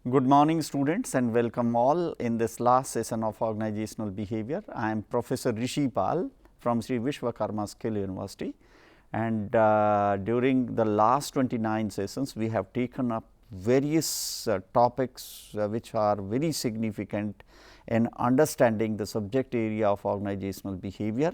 Good morning students and welcome all in this last session of organizational behavior. I am Professor Rishipal from Shri Vishwakarma Skill University, and during the last 29 sessions we have taken up various topics which are very significant in understanding the subject area of organizational behavior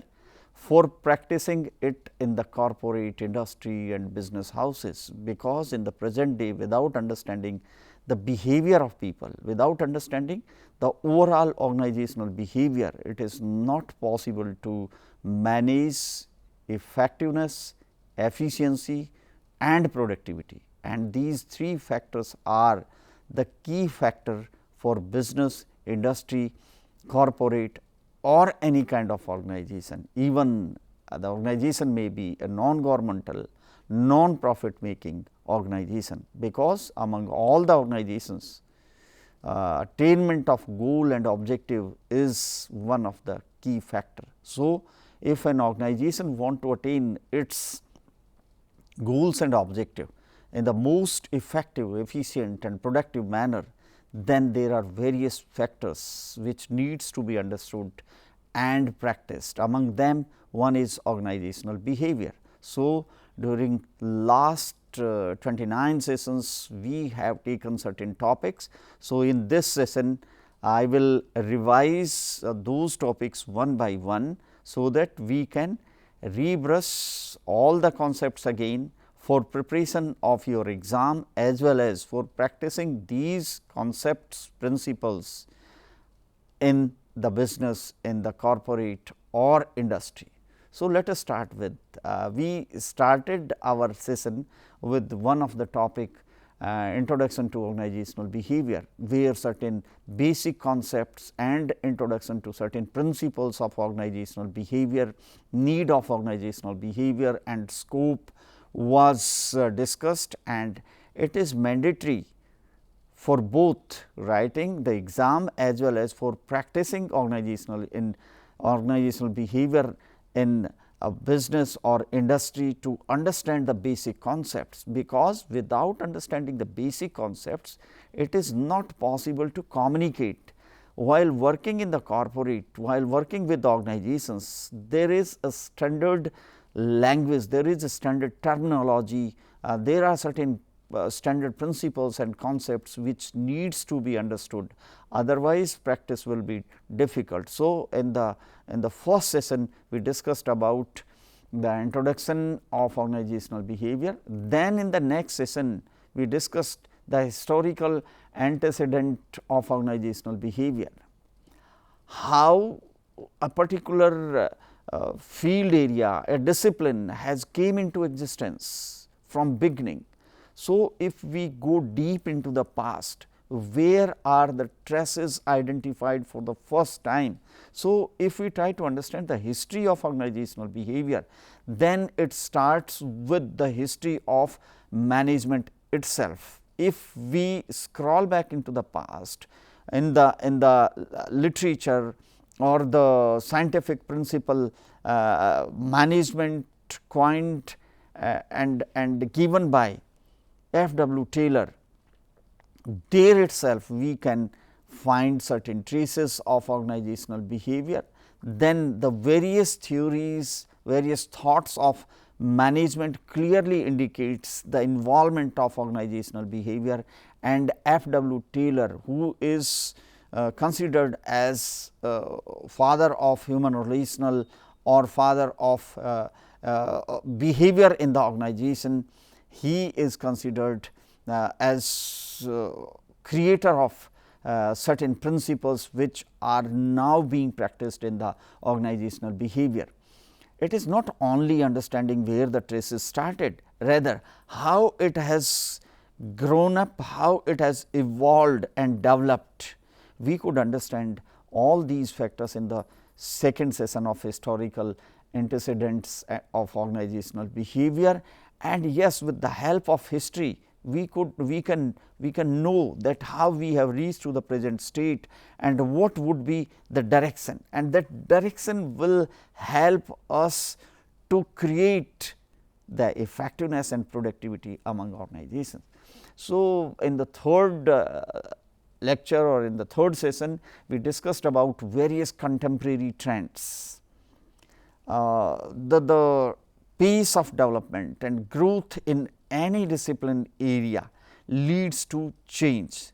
for practicing it in the corporate industry and business houses, because in the present day without understanding the behavior of people, without understanding the overall organizational behavior, it is not possible to manage effectiveness, efficiency and productivity. And these three factors are the key factor for business, industry, corporate or any kind of organization. Even the organization may be a non-governmental, non-profit making organization, because among all the organizations attainment of goal and objective is one of the key factor. So, if an organization want to attain its goals and objective in the most effective, efficient and productive manner, then there are various factors which needs to be understood and practiced. Among them one is organizational behavior. So, during last 29 sessions we have taken certain topics. So, in this session I will revise those topics one by one, so that we can rebrush all the concepts again for preparation of your exam, as well as for practicing these concepts, principles in the business, in the corporate or industry. So, let us start with we started our session with one of the topic introduction to organizational behavior, where certain basic concepts and introduction to certain principles of organizational behavior, need of organizational behavior and scope was discussed, and it is mandatory for both writing the exam as well as for practicing organizational behavior in a business or industry to understand the basic concepts, because without understanding the basic concepts it is not possible to communicate. While working in the corporate, while working with the organizations, there is a standard language, there is a standard terminology, there are certain standard principles and concepts which needs to be understood, otherwise practice will be difficult. So, in the first session we discussed about the introduction of organizational behavior. Then in the next session we discussed the historical antecedent of organizational behavior, how a particular field area, a discipline has came into existence from beginning. So, if we go deep into the past, where are the traces identified for the first time? So, if we try to understand the history of organizational behavior, then it starts with the history of management itself. If we scroll back into the past, in the literature or the scientific principle management coined and given by F.W. Taylor, there itself we can find certain traces of organizational behavior. Then the various theories, various thoughts of management clearly indicates the involvement of organizational behavior, and F.W. Taylor, who is considered as father of human relational or father of behavior in the organization, he is considered as creator of certain principles which are now being practiced in the organizational behavior. It is not only understanding where the traces started, rather how it has grown up, how it has evolved and developed. We could understand all these factors in the second session of historical antecedents of organizational behavior. And yes, with the help of history we can know that how we have reached to the present state and what would be the direction, and that direction will help us to create the effectiveness and productivity among organizations. So, in the third lecture or in the third session, we discussed about various contemporary trends. The pace of development and growth in any discipline area leads to change.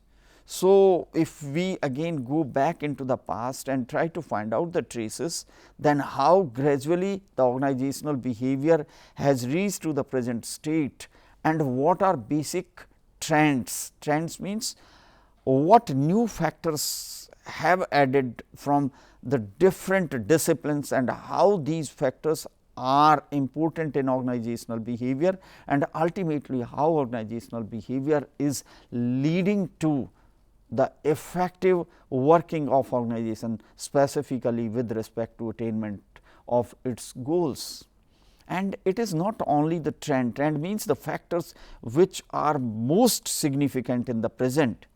So, if we again go back into the past and try to find out the traces, then how gradually the organizational behavior has reached to the present state, and what are basic trends. Trends means what new factors have added from the different disciplines and how these factors are important in organizational behavior, and ultimately how organizational behavior is leading to the effective working of organization, specifically with respect to attainment of its goals. And it is not only the trend means the factors which are most significant in the present.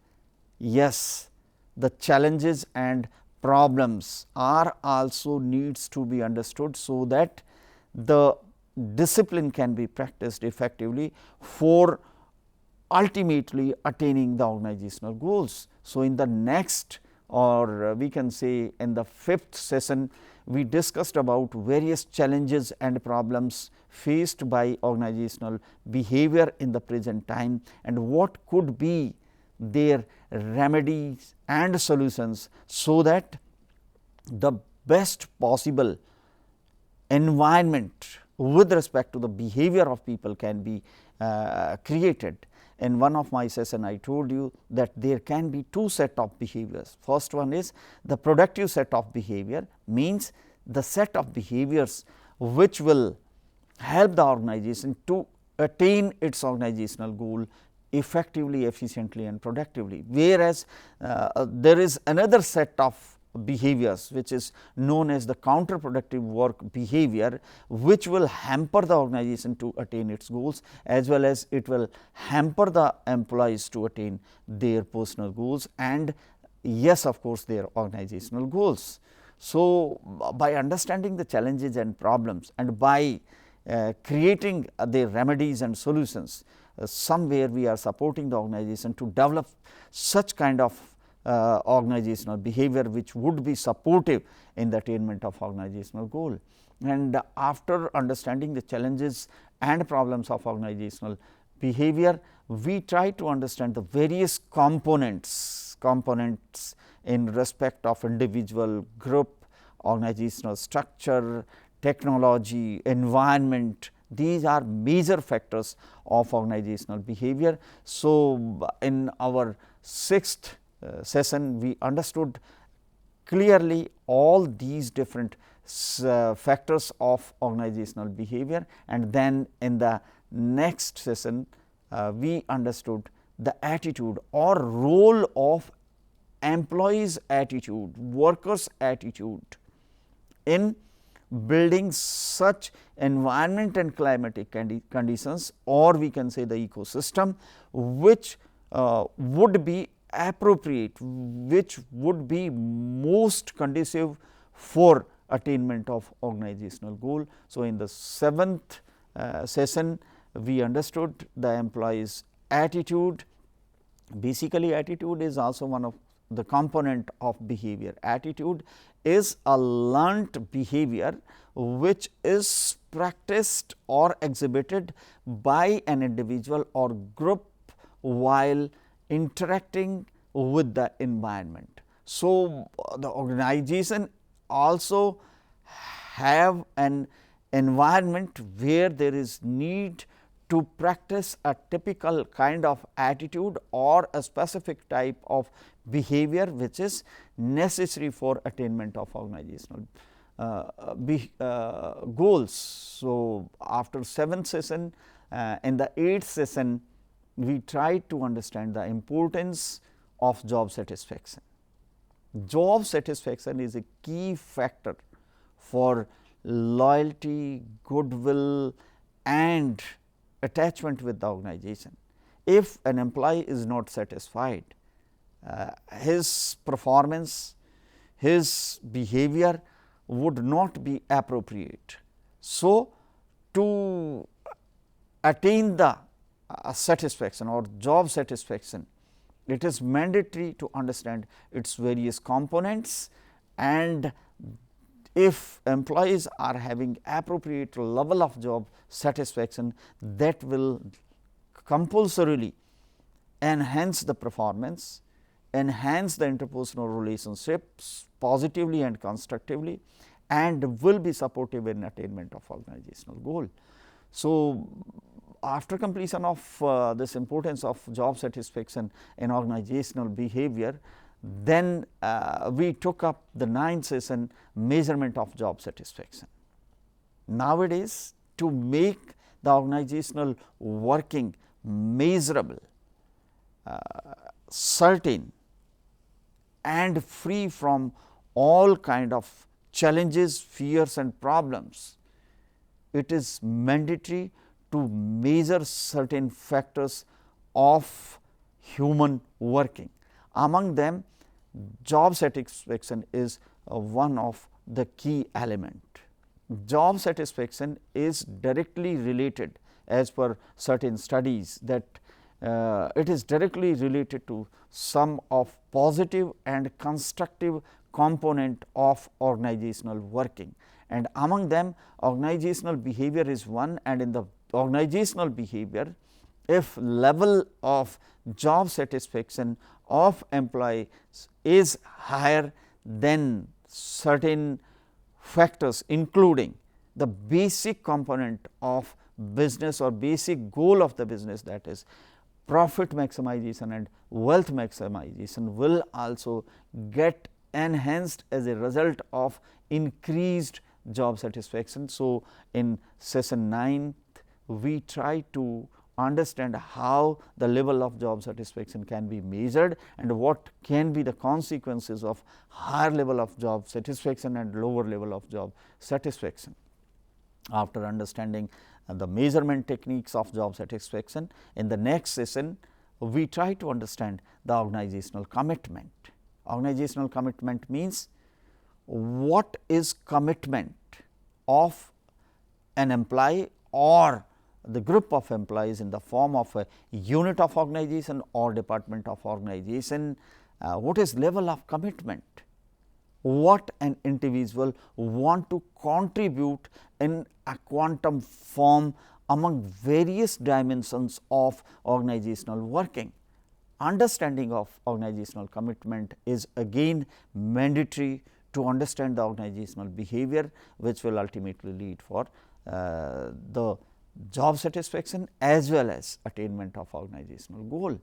Yes, the challenges and problems are also needs to be understood, so that the discipline can be practiced effectively for ultimately attaining the organizational goals. So, in the next, or we can say in the fifth session, we discussed about various challenges and problems faced by organizational behavior in the present time, and what could be their remedies and solutions, so that the best possible environment with respect to the behavior of people can be created. In one of my session, I told you that there can be two set of behaviors. First one is the productive set of behavior, means the set of behaviors which will help the organization to attain its organizational goal effectively, efficiently and productively. Whereas, there is another set of behaviors which is known as the counterproductive work behavior, which will hamper the organization to attain its goals, as well as it will hamper the employees to attain their personal goals and yes, of course, their organizational goals. So, by understanding the challenges and problems and by creating their remedies and solutions, somewhere we are supporting the organization to develop such kind of organizational behavior, which would be supportive in the attainment of organizational goal. And after understanding the challenges and problems of organizational behavior, we try to understand the various components in respect of individual, group, organizational structure, technology, environment. These are major factors of organizational behavior. So, in our sixth session, we understood clearly all these different factors of organizational behavior, and then in the next session, we understood the attitude or role of employees' attitude, workers' attitude in building such environment and climatic conditions, or we can say the ecosystem, which would be appropriate, which would be most conducive for attainment of organizational goal. So, in the seventh session, we understood the employees' attitude. Basically, attitude is also one of the component of behavior. Attitude is a learnt behavior which is practiced or exhibited by an individual or group while interacting with the environment. So, the organization also have an environment where there is need to practice a typical kind of attitude or a specific type of behavior, which is necessary for attainment of organizational goals. So, after 7th session, in the 8th session, we try to understand the importance of job satisfaction. Job satisfaction is a key factor for loyalty, goodwill and attachment with the organization. If an employee is not satisfied, his performance, his behavior would not be appropriate. So, to attain the satisfaction or job satisfaction, It is mandatory to understand its various components, and if employees are having appropriate level of job satisfaction, that will compulsorily enhance the performance, enhance the interpersonal relationships positively and constructively, and will be supportive in attainment of organizational goal. So, after completion of this importance of job satisfaction in organizational behavior, then we took up the 9th session, measurement of job satisfaction. Nowadays, to make the organizational working measurable, certain and free from all kind of challenges, fears and problems, it is mandatory to measure certain factors of human working. Among them, job satisfaction is one of the key element. Job satisfaction is directly related, as per certain studies, that it is directly related to some of positive and constructive component of organizational working, and among them organizational behavior is one. And in the organizational behavior, if level of job satisfaction of employees is higher, then certain factors, including the basic component of business or basic goal of the business, that is profit maximization and wealth maximization, will also get enhanced as a result of increased job satisfaction. So, in session 9, we try to understand how the level of job satisfaction can be measured and what can be the consequences of higher level of job satisfaction and lower level of job satisfaction. After understanding the measurement techniques of job satisfaction, in the next session we try to understand the organizational commitment. Organizational commitment means what is commitment of an employee or the group of employees in the form of a unit of organization or department of organization. What is level of commitment? What an individual want to contribute in a quantum form among various dimensions of organizational working. Understanding of organizational commitment is again mandatory to understand the organizational behavior, which will ultimately lead for the job satisfaction as well as attainment of organizational goal.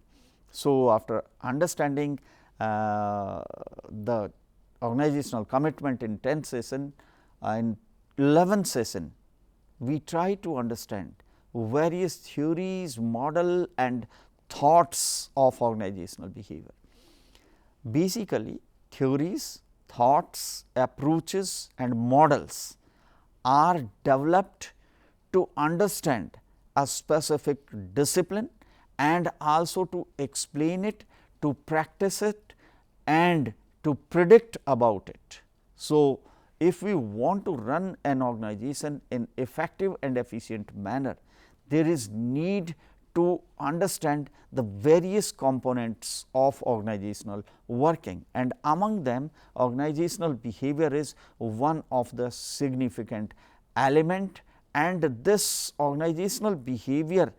So, after understanding the organizational commitment in 10th session, in 11th session we try to understand various theories, model and thoughts of organizational behavior. Basically, theories, thoughts, approaches and models are developed to understand a specific discipline and also to explain it, to practice it and to predict about it. So, if we want to run an organization in effective and efficient manner, there is need to understand the various components of organizational working, and among them organizational behavior is one of the significant element, and this organizational behavior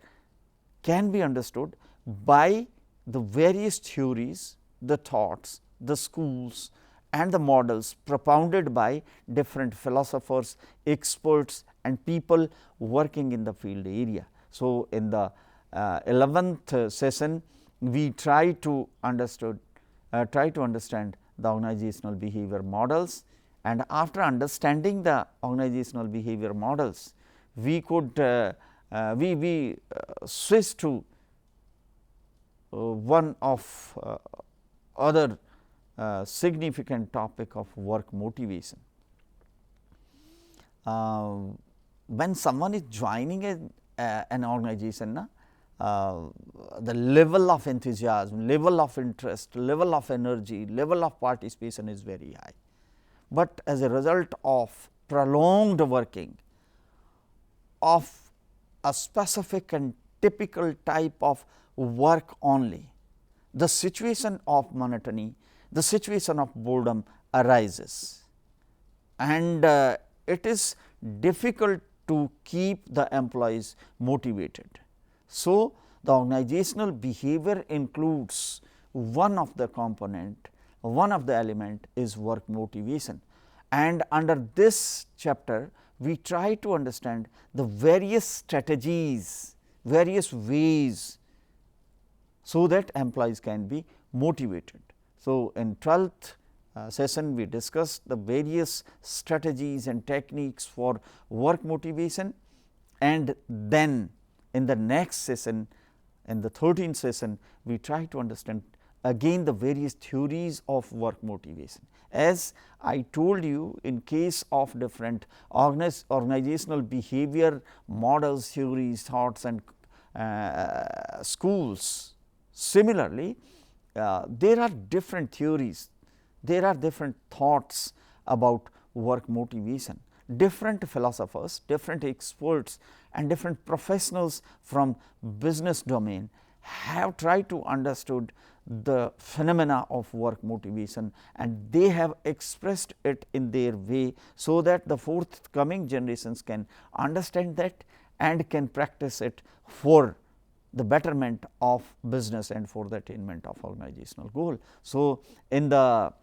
can be understood by the various theories, the thoughts, the schools and the models propounded by different philosophers, experts and people working in the field area. So, in the 11th session we try to understand the organizational behavior models, and after understanding the organizational behavior models we could switch to one of other significant topic of work motivation. When someone is joining an organization, the level of enthusiasm, level of interest, level of energy, level of participation is very high. But as a result of prolonged working of a specific and typical type of work only, the situation of monotony, the situation of boredom arises, and it is difficult to keep the employees motivated. So, the organizational behavior includes one of the component, one of the element is work motivation, and under this chapter we try to understand the various strategies, various ways, so that employees can be motivated. So, in 12th session we discussed the various strategies and techniques for work motivation, and then in the next session, in the 13th session, we try to understand again the various theories of work motivation. As I told you, in case of different organizational behavior models, theories, thoughts and schools, similarly, there are different theories, there are different thoughts about work motivation. Different philosophers, different experts and different professionals from business domain have tried to understood the phenomena of work motivation, and they have expressed it in their way, so that the forthcoming generations can understand that and can practice it for the betterment of business and for the attainment of organizational goal. So, in the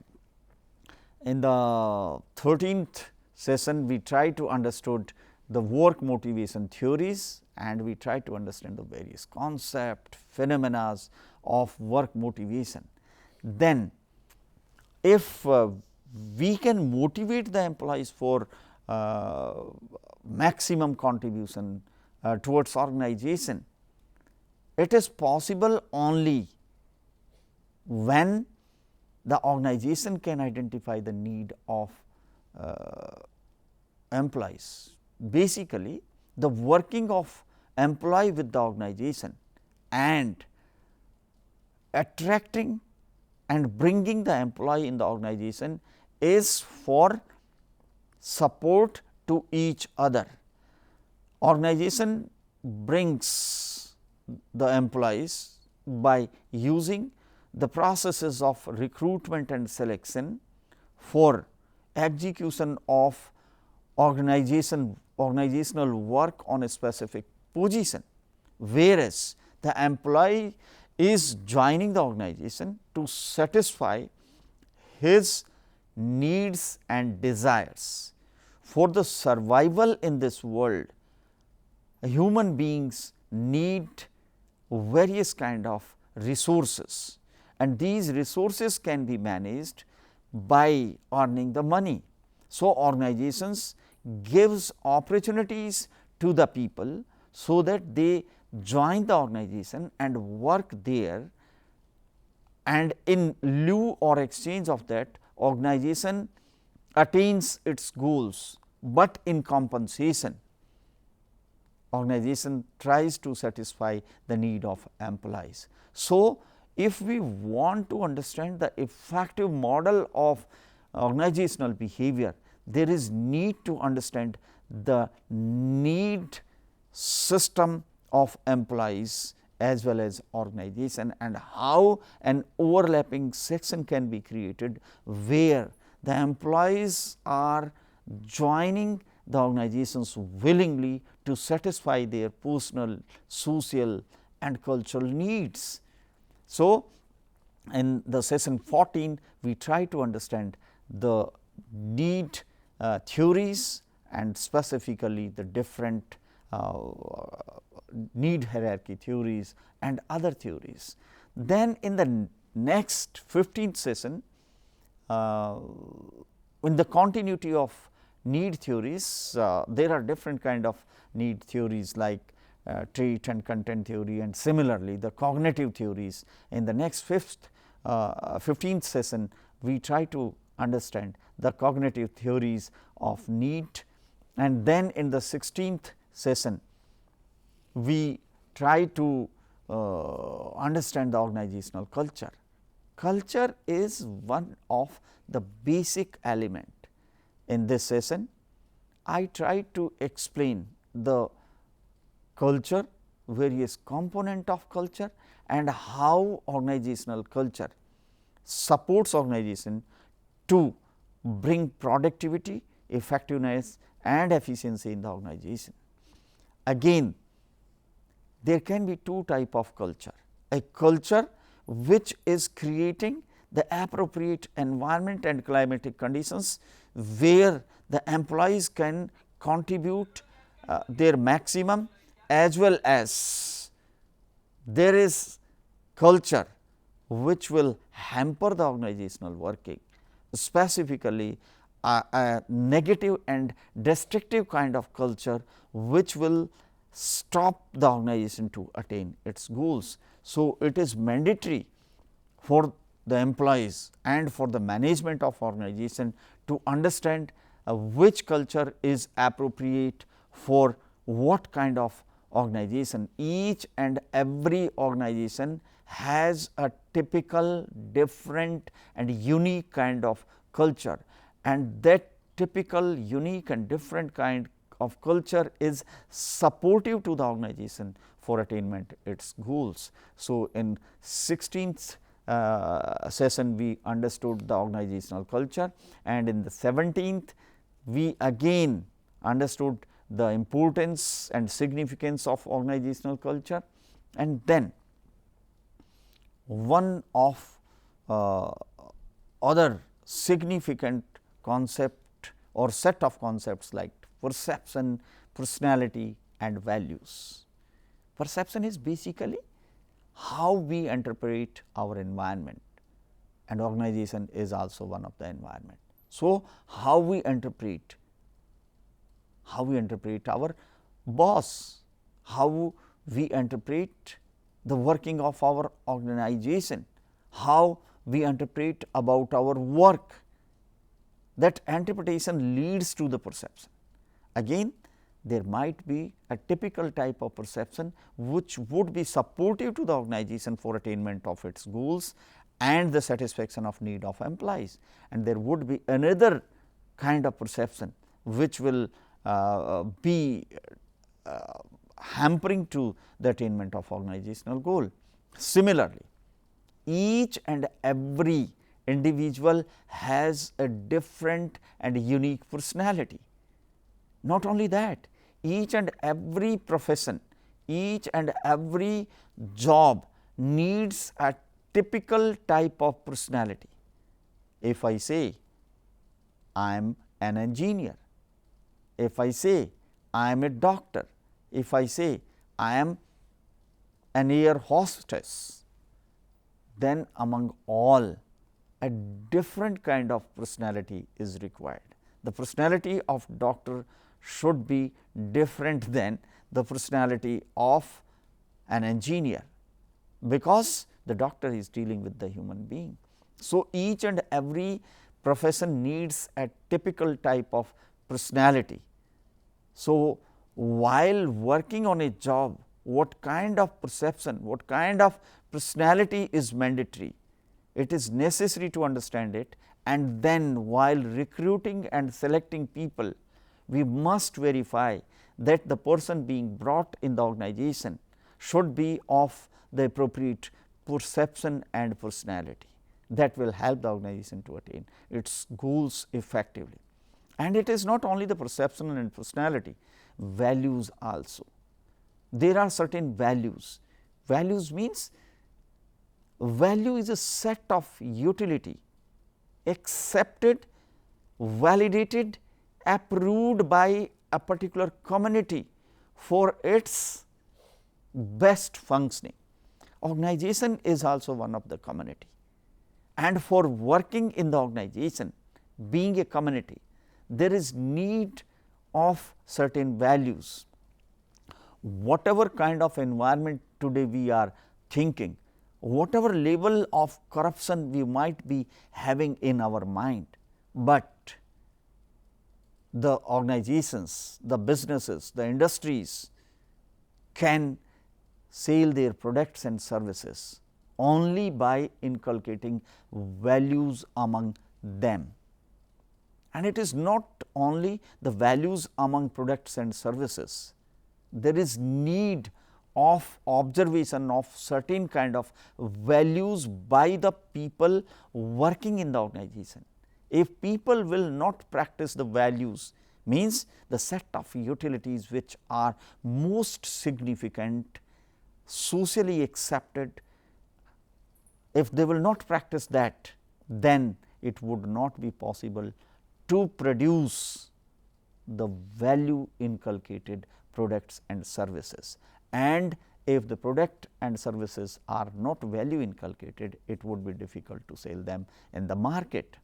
13th session we try to understood the work motivation theories, and we try to understand the various concept, phenomena of work motivation. Then if we can motivate the employees for maximum contribution towards organization, it is possible only when the organization can identify the need of employees. Basically, the working of employee with the organization and attracting and bringing the employee in the organization is for support to each other. Organization brings the employees by using the processes of recruitment and selection for execution of organizational work on a specific position, whereas the employee is joining the organization to satisfy his needs and desires. For the survival in this world, human beings need various kind of resources, and these resources can be managed by earning the money. So, organizations gives opportunities to the people, so that they join the organization and work there, and in lieu or exchange of that, organization attains its goals, but in compensation organization tries to satisfy the need of employees. So, if we want to understand the effective model of organizational behavior, there is need to understand the need system of employees as well as organization, and how an overlapping section can be created, where the employees are joining the organizations willingly to satisfy their personal, social and cultural needs. So, in the session 14, we try to understand the need theories and specifically the different need hierarchy theories and other theories. Then in the next 15th session, in the continuity of need theories, there are different kind of need theories like trait and content theory, and similarly the cognitive theories. In the next 15th session, we try to understand the cognitive theories of need, and then in the 16th session, we try to understand the organizational culture. Culture is one of the basic element. In this session, I try to explain the culture various component of culture and how organizational culture supports organization to bring productivity, effectiveness and efficiency in the organization. Again, there can be two type of culture, a culture which is creating the appropriate environment and climatic conditions where the employees can contribute their maximum, as well as there is culture which will hamper the organizational working, specifically a negative and destructive kind of culture which will stop the organization to attain its goals. So, it is mandatory for the employees and for the management of organization to understand which culture is appropriate for what kind of organization. Each and every organization has a typical, different and unique kind of culture, and that typical, unique and different kind of culture is supportive to the organization for attainment its goals. So, in 16th session we understood the organizational culture, and in the 17th we again understood the importance and significance of organizational culture. And then one of other significant concept or set of concepts like perception, personality and values. Perception is basically how we interpret our environment, and organization is also one of the environment. So, how we interpret our boss, how we interpret the working of our organization, how we interpret about our work, that interpretation leads to the perception. Again, there might be a typical type of perception which would be supportive to the organization for attainment of its goals and the satisfaction of need of employees, and there would be another kind of perception which will be hampering to the attainment of organizational goal. Similarly, each and every individual has a different and unique personality. Not only that, each and every profession, each and every job needs a typical type of personality. If I say I am an engineer, if I say I am a doctor, if I say I am an air hostess, then among all a different kind of personality is required. The personality of doctor should be different than the personality of an engineer, because the doctor is dealing with the human being. So, each and every profession needs a typical type of personality. So, while working on a job, what kind of perception, what kind of personality is mandatory, it is necessary to understand it, and then while recruiting and selecting people, we must verify that the person being brought in the organization should be of the appropriate perception and personality. That will help the organization to attain its goals effectively. And it is not only the perception and personality, values also. There are certain values. Values means value is a set of utility accepted, validated, approved by a particular community for its best functioning. Organization is also one of the community, and for working in the organization, being a community, there is need of certain values. Whatever kind of environment today we are thinking, whatever level of corruption we might be having in our mind, but the organizations, the businesses, the industries can sell their products and services only by inculcating values among them. And it is not only the values among products and services, there is need of observation of certain kind of values by the people working in the organization. If people will not practice the values, means the set of utilities which are most significant, socially accepted, if they will not practice that, then it would not be possible to produce the value inculcated products and services. And if the product and services are not value inculcated, it would be difficult to sell them in the market.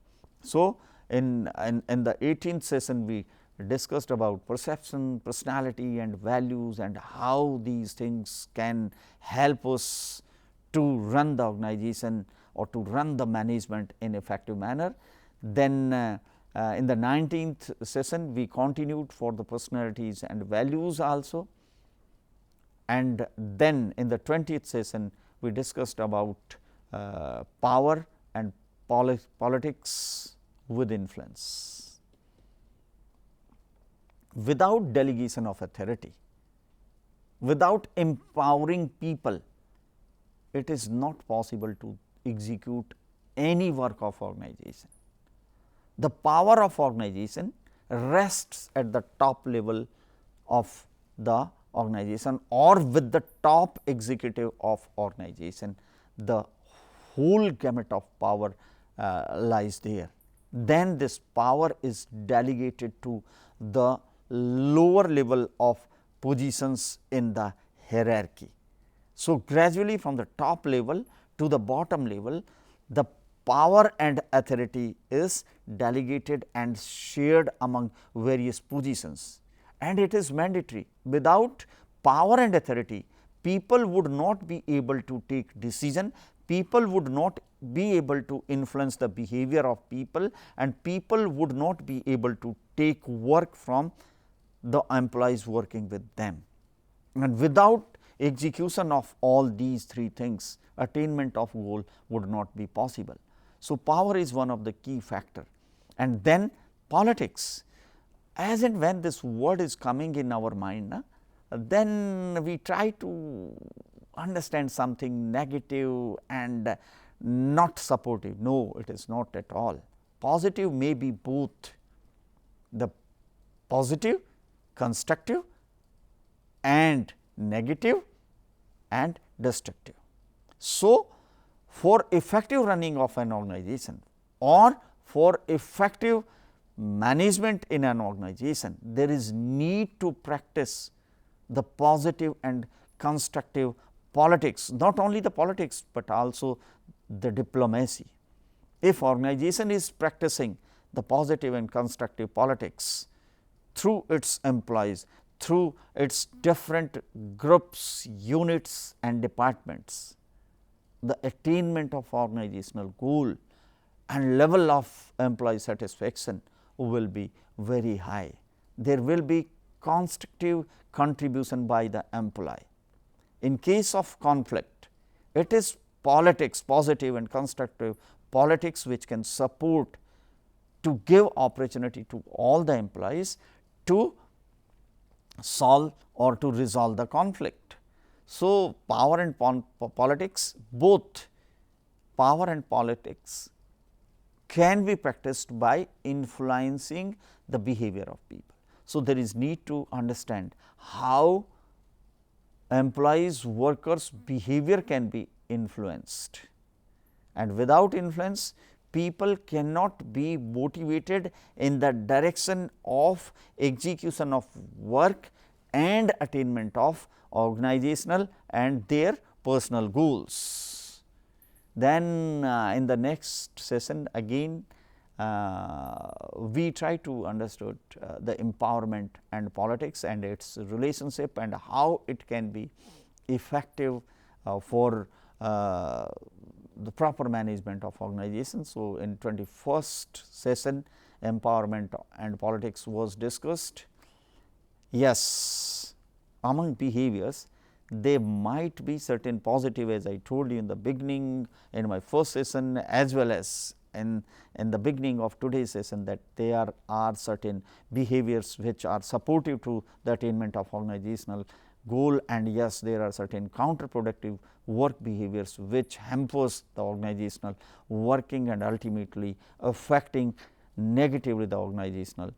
So, in the 18th session, we discussed about perception, personality and values, and how these things can help us to run the organization or to run the management in effective manner. Then in the 19th session, we continued for the personalities and values also, and then in the 20th session, we discussed about power and politics with influence. Without delegation of authority, without empowering people, it is not possible to execute any work of organization. The power of organization rests at the top level of the organization or with the top executive of organization. The whole gamut of power lies there. Then this power is delegated to the lower level of positions in the hierarchy. So, gradually from the top level to the bottom level, the power and authority is delegated and shared among various positions, and it is mandatory. Without power and authority, people would not be able to take decision, people would not be able to influence the behavior of people, and people would not be able to take work from the employees working with them. And without execution of all these three things, attainment of goal would not be possible. So, power is one of the key factor. And then politics, as and when this word is coming in our mind, then we try to understand something negative and not supportive. No, it is not at all. Positive may be both the positive, constructive, and negative and destructive. So, for effective running of an organization or for effective management in an organization, there is need to practice the positive and constructive politics, not only the politics, but also the diplomacy. If organization is practicing the positive and constructive politics through its employees, through its different groups, units and departments, the attainment of organizational goal and level of employee satisfaction will be very high. There will be constructive contribution by the employee. In case of conflict, it is politics, positive and constructive politics, which can support to give opportunity to all the employees to solve or to resolve the conflict. So, power and politics, both power and politics can be practiced by influencing the behavior of people. So, there is need to understand how employees, workers behavior can be influenced, and without influence people cannot be motivated in the direction of execution of work and attainment of organizational and their personal goals. Then in the next session again we try to understand the empowerment and politics and its relationship and how it can be effective for the proper management of organization. So, in 21st session empowerment and politics was discussed. Yes, among behaviors there might be certain positive, as I told you in the beginning in my first session as well as in the beginning of today's session, that there are certain behaviors which are supportive to the attainment of organizational goal, and yes, there are certain counterproductive work behaviors which hampers the organizational working and ultimately affecting negatively the organizational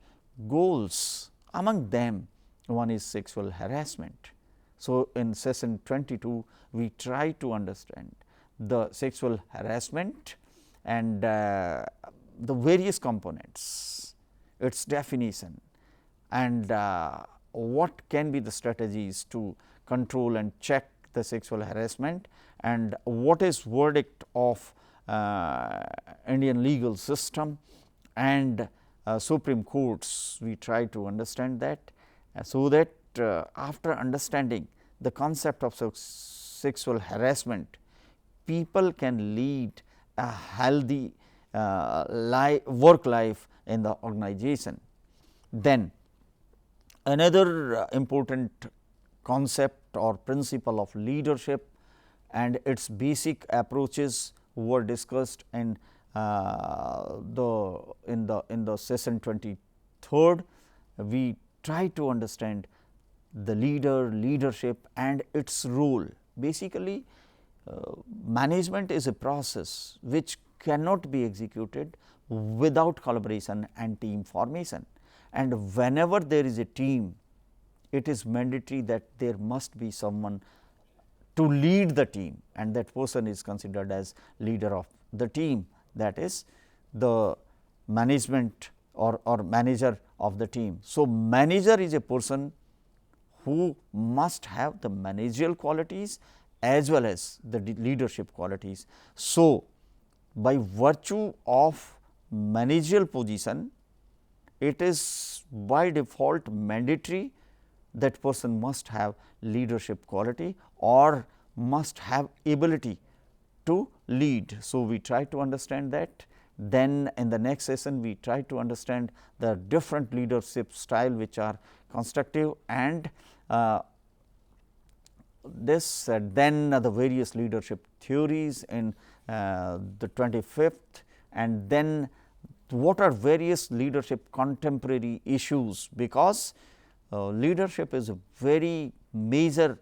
goals. Among them, one is sexual harassment. So, in session 22, we try to understand the sexual harassment and the various components, its definition, and what can be the strategies to control and check the sexual harassment, and what is verdict of Indian legal system and Supreme Courts. We try to understand that, so that after understanding the concept of sexual harassment, people can lead a healthy work life in the organization. Then another important concept or principle of leadership and its basic approaches were discussed in the session 23rd. We try to understand the leadership and its role. Basically, management is a process which cannot be executed without collaboration and team formation, and whenever there is a team, it is mandatory that there must be someone to lead the team, and that person is considered as leader of the team, that is the management or manager of the team. So, manager is a person who must have the managerial qualities as well as the leadership qualities. So, by virtue of managerial position, it is by default mandatory that person must have leadership quality or must have ability to lead. So, we try to understand that. Then in the next session, we try to understand the different leadership style which are constructive, and then the various leadership theories in the 25th, and then what are various leadership contemporary issues, because leadership is a very major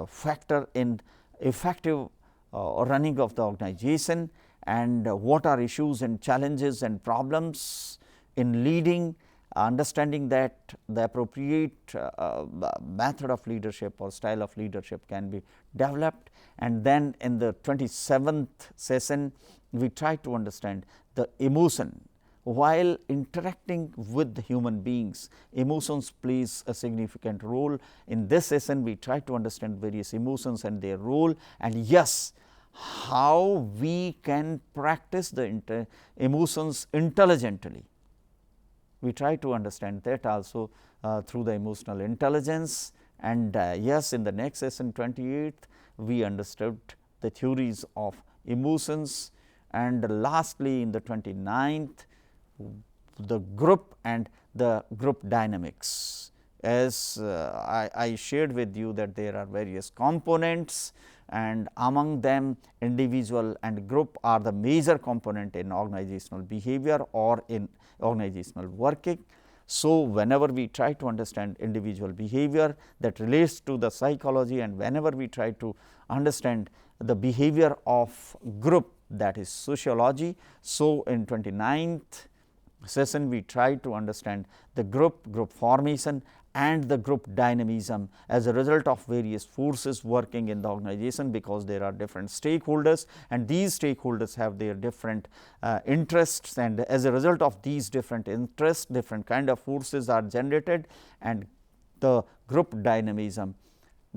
factor in effective running of the organization, and what are issues and challenges and problems in leading, understanding that the appropriate method of leadership or style of leadership can be developed. And then in the 27th session, we try to understand the emotion. While interacting with the human beings, emotions plays a significant role. In this session, we try to understand various emotions and their role, and yes, how we can practice the emotions intelligently. We try to understand that also through the emotional intelligence, and yes, in the next session 28th, we understood the theories of emotions, and lastly in the 29th, the group and the group dynamics. As I shared with you that there are various components, and among them individual and group are the major component in organizational behavior or in organizational working. So, whenever we try to understand individual behavior, that relates to the psychology, and whenever we try to understand the behavior of group, that is sociology. So, in 29th session, we try to understand the group formation and the group dynamism as a result of various forces working in the organization, because there are different stakeholders, and these stakeholders have their different interests, and as a result of these different interests, different kind of forces are generated and the group dynamism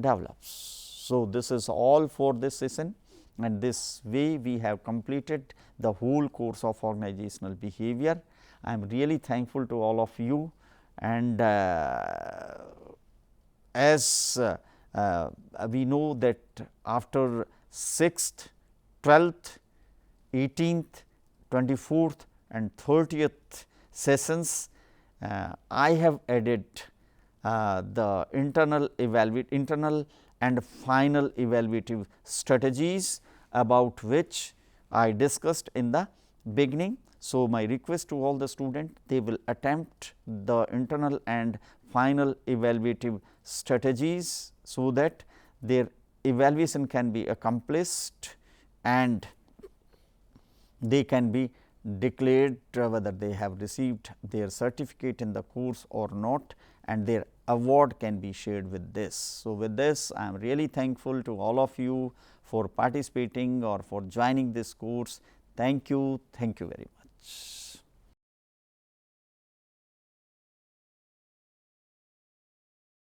develops. So, this is all for this session, and this way we have completed the whole course of organizational behavior. I am really thankful to all of you, and as we know that after 6th, 12th, 18th, 24th and 30th sessions, I have added the internal and final evaluative strategies, about which I discussed in the beginning. So, my request to all the students, they will attempt the internal and final evaluative strategies so that their evaluation can be accomplished and they can be declared whether they have received their certificate in the course or not, and their award can be shared with this. So, with this I am really thankful to all of you for participating or for joining this course. Thank you very much.